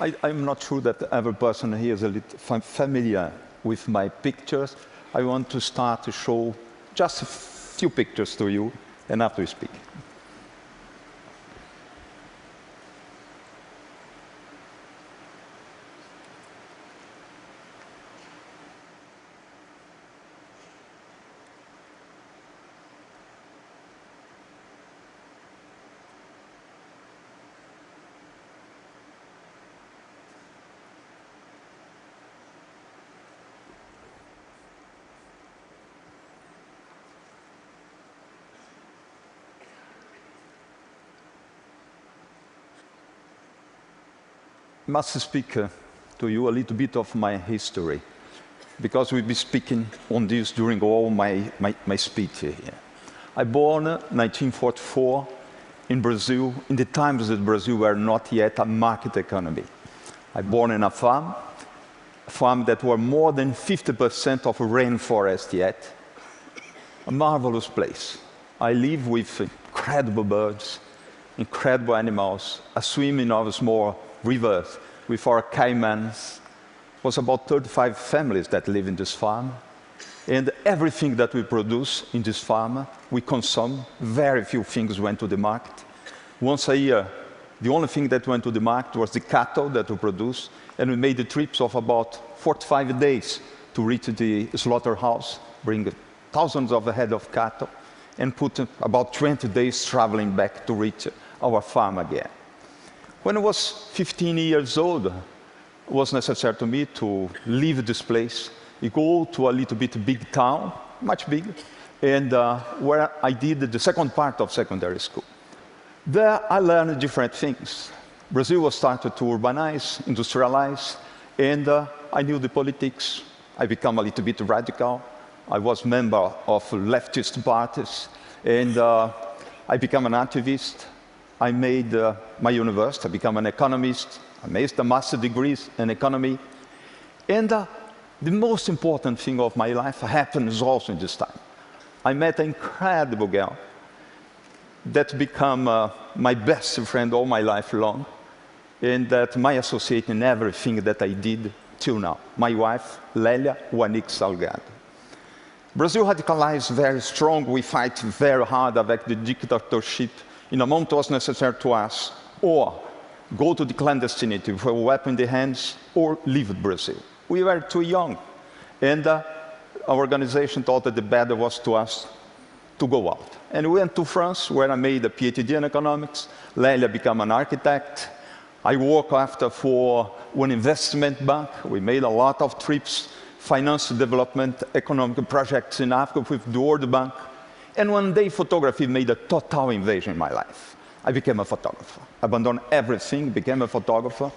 I'm not sure that every person here is a little familiar with my pictures. I want to start to show just a few pictures to you, and after we speak. I must speak to you a little bit of my history, because we'll be speaking on this during all my speech here. I born in 1944 in Brazil, in the times that Brazil were not yet a market economy. I born in a farm that were more than 50% of rainforest yet. A marvelous place. I live with incredible birds, incredible animals, a swimming of small rivers with our caimans. It was about 35 families that live in this farm. And everything that we produce in this farm, we consume. Very few things went to the market. Once a year, the only thing that went to the market was the cattle that we produce. And we made the trips of about 45 days to reach the slaughterhouse, bring thousands of head of cattle, and put about 20 days traveling back to reach our farm again. When I was 15 years old, it was necessary to me to leave this place, go to a little bit big town, much bigger, and where I did the second part of secondary school. There I learned different things. Brazil was started to urbanize, industrialize, and I knew the politics. I became a little bit radical. I was member of leftist parties, and I became an activist. I made my university, I became an economist. I made a master's degree in economy. And the most important thing of my life happens also in this time. I met an incredible girl that became my best friend all my life long, and that my associate in everything that I did till now. My wife, Lélia Wanik Salgado. Brazil radicalized very strong. We fight very hard against the dictatorship. In a moment, it was necessary to us, or go to the clandestinity with a weapon in the hands, or leave Brazil. We were too young. And our organization thought that the better was to us to go out. And we went to France, where I made a PhD in economics. Lélia became an architect. I worked after for one investment bank. We made a lot of trips, finance development, economic projects in Africa with the World Bank. And one day, photography made a total invasion in my life. I became a photographer. Abandoned everything, became a photographer.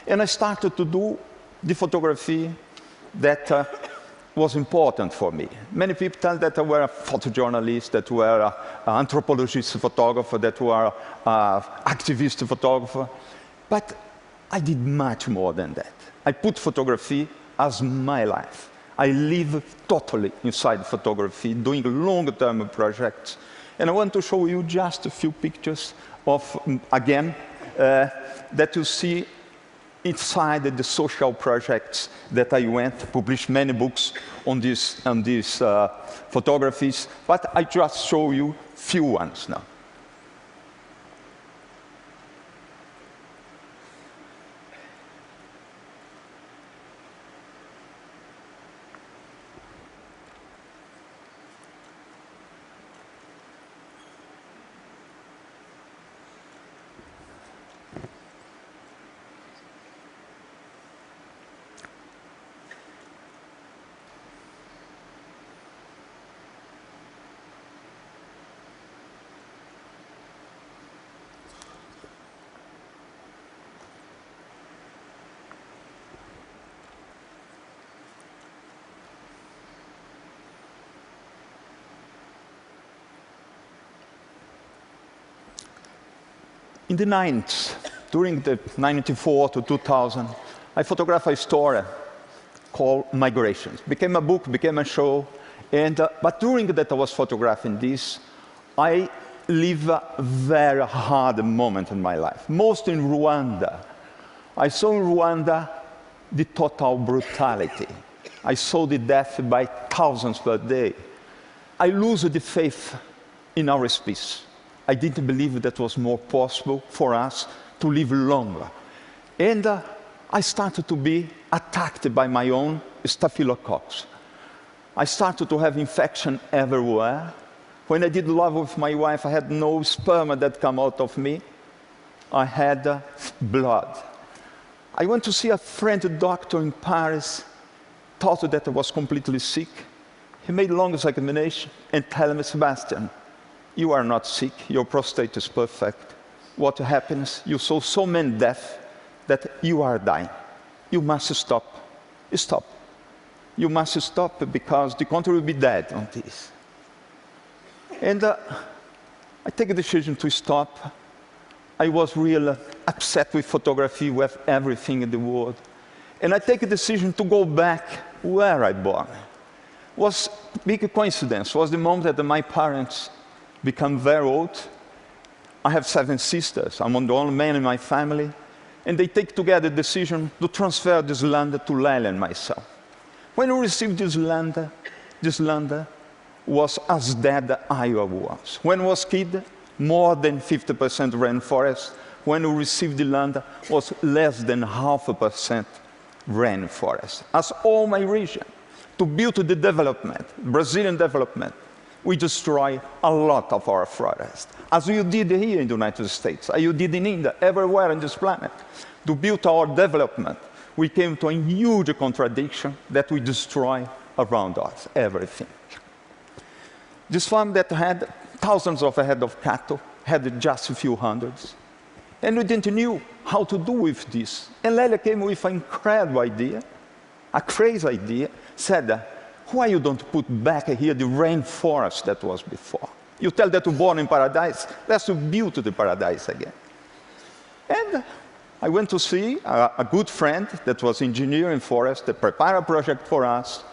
And I started to do the photography that was important for me. Many people tell that I were a photojournalist, that I were an anthropologist photographer, that I were an activist photographer. But I did much more than that. I put photography as my life. I live totally inside photography, doing long-term projects. And I want to show you just a few pictures of, again, that you see inside the social projects that I went, published many books on these photographies, but I just show you few ones now. In the 90s, during the 94 to 2000, I photographed a story called Migrations. Became a book, became a show, but during that I was photographing this, I lived a very hard moment in my life. Most in Rwanda, I saw in Rwanda the total brutality. I saw the death by thousands per day. I lose the faith in our species. I didn't believe that was more possible for us to live longer. And I started to be attacked by my own staphylococcus. I started to have infection everywhere. When I did love with my wife, I had no sperm that came out of me. I had blood. I went to see a friend, a doctor in Paris, thought that I was completely sick. He made long examination and told me, Sebastian, you are not sick, your prostate is perfect. What happens, you saw so many deaths that you are dying. You must stop. Stop. You must stop because the country will be dead on this. And I take a decision to stop. I was really upset with photography, with everything in the world. And I take a decision to go back where I born. Was a big coincidence. Was the moment that my parents become very old. I have 7 sisters. I'm the only man in my family. And they take together the decision to transfer this land to Lelia and myself. When we received this land was as dead Iowa was. When I was a kid, more than 50% rainforest. When we received the land, was less than 0.5% rainforest. As all my region, to build the development, Brazilian development, we destroy a lot of our forest. As you did here in the United States, as you did in India, everywhere on this planet. To build our development, we came to a huge contradiction that we destroy around us, everything. This farm that had thousands of head of cattle had just a few hundreds. And we didn't know how to do with this. And Lelia came with an incredible idea, a crazy idea, said, why you don't put back here the rainforest that was before? You tell that you're born in paradise, let's build the paradise again. And I went to see a good friend that was engineer in forest, that prepared a project for us,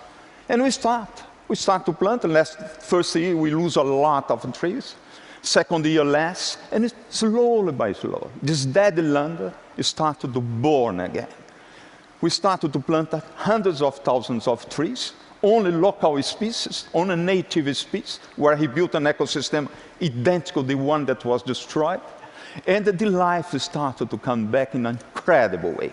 and we start to plant. And first year we lose a lot of trees, second year less, and it's slowly by slowly. This dead land started to born again. We started to plant hundreds of thousands of trees, only local species, only native species, where he built an ecosystem identical to the one that was destroyed. And the life started to come back in an incredible way. It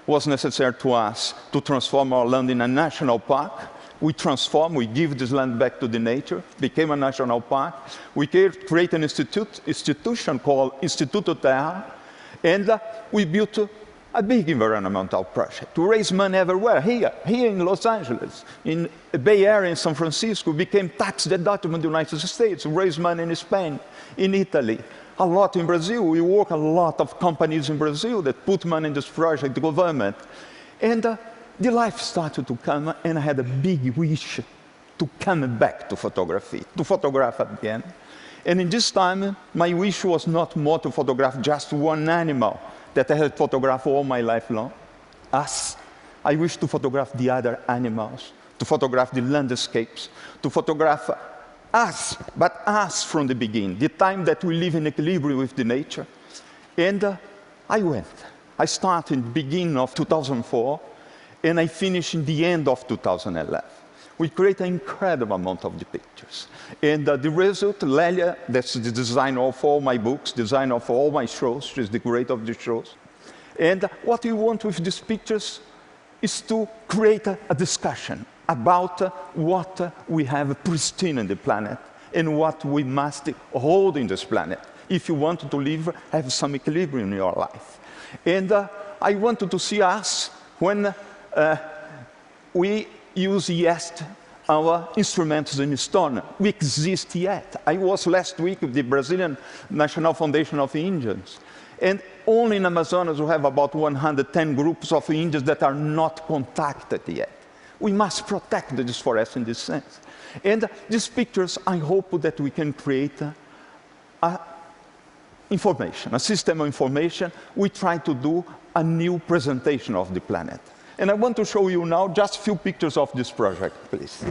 was necessary to us to transform our land in a national park. We transform, we give this land back to the nature, became a national park. We create an institution called Instituto Terra, and we built a big environmental project to raise money everywhere. Here in Los Angeles, in the Bay Area, in San Francisco, became tax deductible in the United States, raise money in Spain, in Italy, a lot in Brazil. We work a lot of companies in Brazil that put money in this project, the government. And the life started to come, and I had a big wish to come back to photography, to photograph again. And in this time, my wish was not more to photograph just one animal that I had photographed all my life long, us. I wish to photograph the other animals, to photograph the landscapes, to photograph us, but us from the beginning, the time that we live in equilibrium with the nature. And I went. I started in the beginning of 2004, and I finished in the end of 2011. We create an incredible amount of the pictures. And the result, Lelia, that's the designer of all my books, designer of all my shows, she's the creator of the shows. And what we want with these pictures is to create a discussion about what we have pristine in the planet and what we must hold in this planet if you want to live, have some equilibrium in your life. And I wanted to see us when we use yet our instruments in stone. We exist yet. I was last week with the Brazilian National Foundation of Indians. And only in Amazonas we have about 110 groups of Indians that are not contacted yet. We must protect this forest in this sense. And these pictures, I hope that we can create information, a system of information. We try to do a new presentation of the planet. And I want to show you now just a few pictures of this project, please.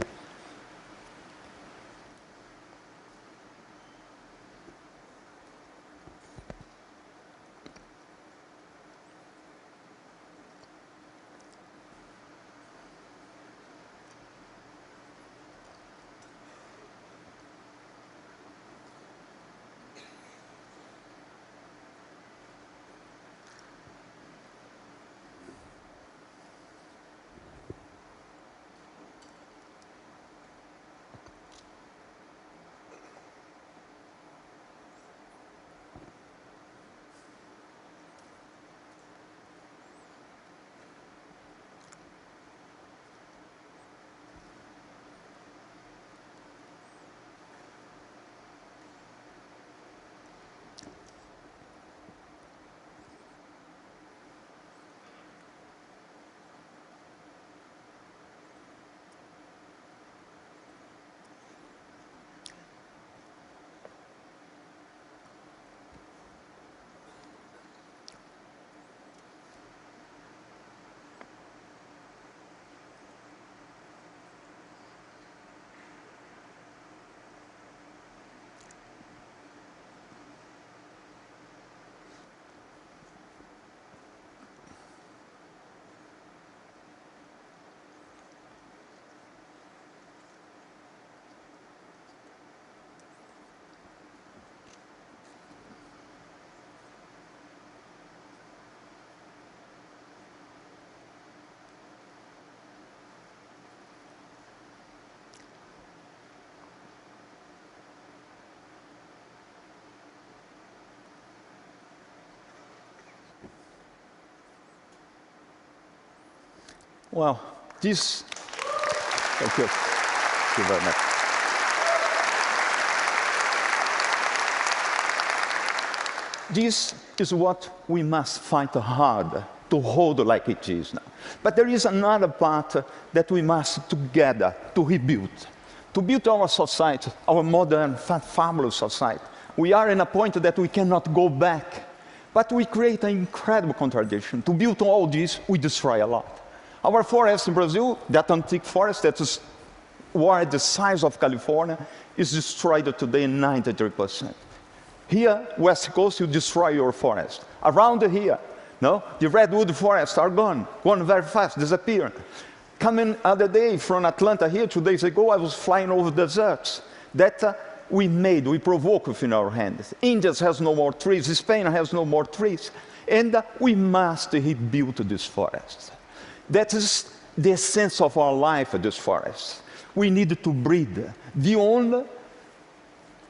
Well, this, thank you. Thank you very much. This is what we must fight hard to hold like it is now. But there is another part that we must together to rebuild. To build our society, our modern, fabulous society. We are in a point that we cannot go back. But we create an incredible contradiction. To build all this, we destroy a lot. Our forest in Brazil, that antique forest that is the size of California, is destroyed today 93%. Here, West Coast, you destroy your forest. Around here, no, the redwood forests are gone very fast, disappear. Coming other day from Atlanta here, 2 days ago, I was flying over deserts that we provoke within our hands. India has no more trees, Spain has no more trees, and we must rebuild these forests. That is the essence of our life, this forest. We need to breed. The only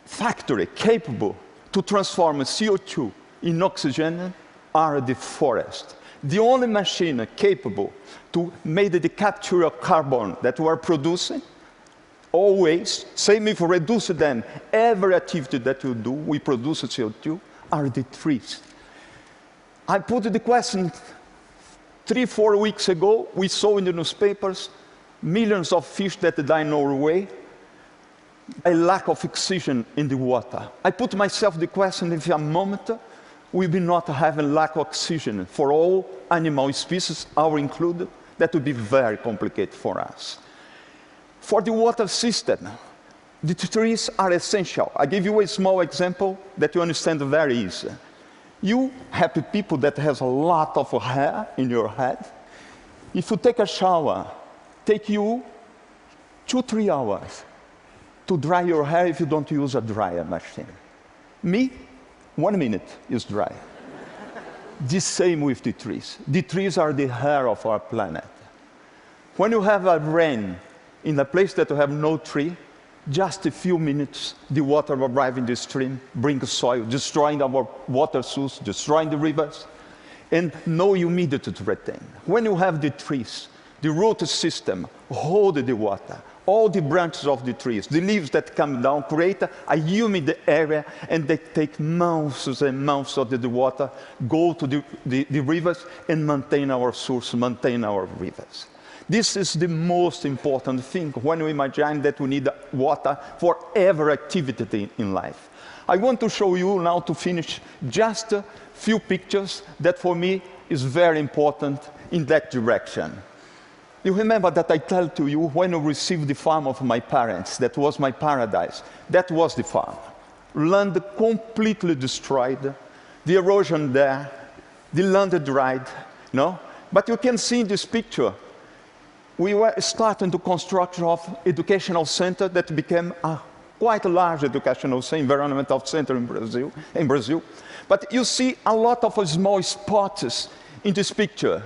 factory capable to transform CO2 in oxygen are the forest. The only machine capable to make the capture of carbon that we are producing, always, same if we reduce them, every activity that you do, we produce CO2, are the trees. I put the question 3-4 weeks ago, we saw in the newspapers millions of fish that die in Norway, a lack of oxygen in the water. I put myself the question, if a moment we will not have a lack of oxygen for all animal species, our included, that would be very complicated for us. For the water system, the trees are essential. I give you a small example that you understand very easy. You happy people that has a lot of hair in your head, if you take a shower, take you 2-3 hours to dry your hair if you don't use a dryer machine. Me, 1 minute is dry. The same with the trees. The trees are the hair of our planet. When you have a rain in a place that you have no tree, just a few minutes, the water will arrive in the stream, bring soil, destroying our water source, destroying the rivers, and no humidity to retain. When you have the trees, the root system hold the water. All the branches of the trees, the leaves that come down, create a humid area, and they take months and months of the water, go to the rivers, and maintain our source, maintain our rivers. This is the most important thing when we imagine that we need water for every activity in life. I want to show you now, to finish, just a few pictures that for me is very important in that direction. You remember that I tell to you when I received the farm of my parents, that was my paradise. That was the farm. Land completely destroyed, the erosion there, the land dried, no? But you can see in this picture, we were starting to construct of educational center that became a quite a large educational center, environmental center in Brazil. But you see a lot of small spots in this picture.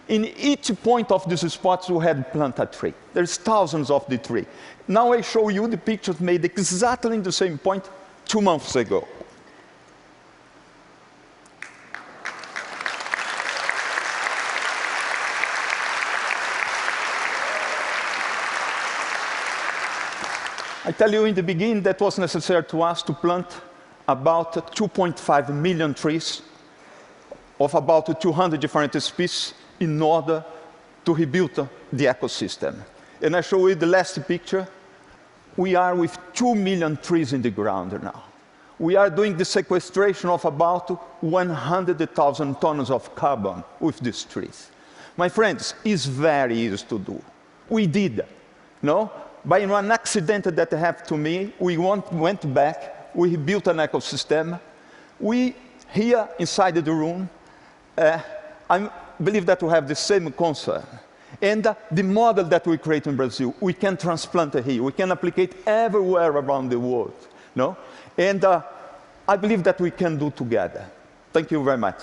In each point of these spots, we had planted a tree. There's thousands of the tree. Now I show you the pictures made exactly in the same point 2 months ago. I tell you in the beginning that was necessary to us to plant about 2.5 million trees of about 200 different species in order to rebuild the ecosystem. And I show you the last picture. We are with 2 million trees in the ground now. We are doing the sequestration of about 100,000 tons of carbon with these trees. My friends, it's very easy to do. We did, no? By an accident that happened to me, we went back, we built an ecosystem. We, here inside the room, I believe that we have the same concern. And the model that we create in Brazil, we can transplant it here. We can apply it everywhere around the world. No? And I believe that we can do together. Thank you very much.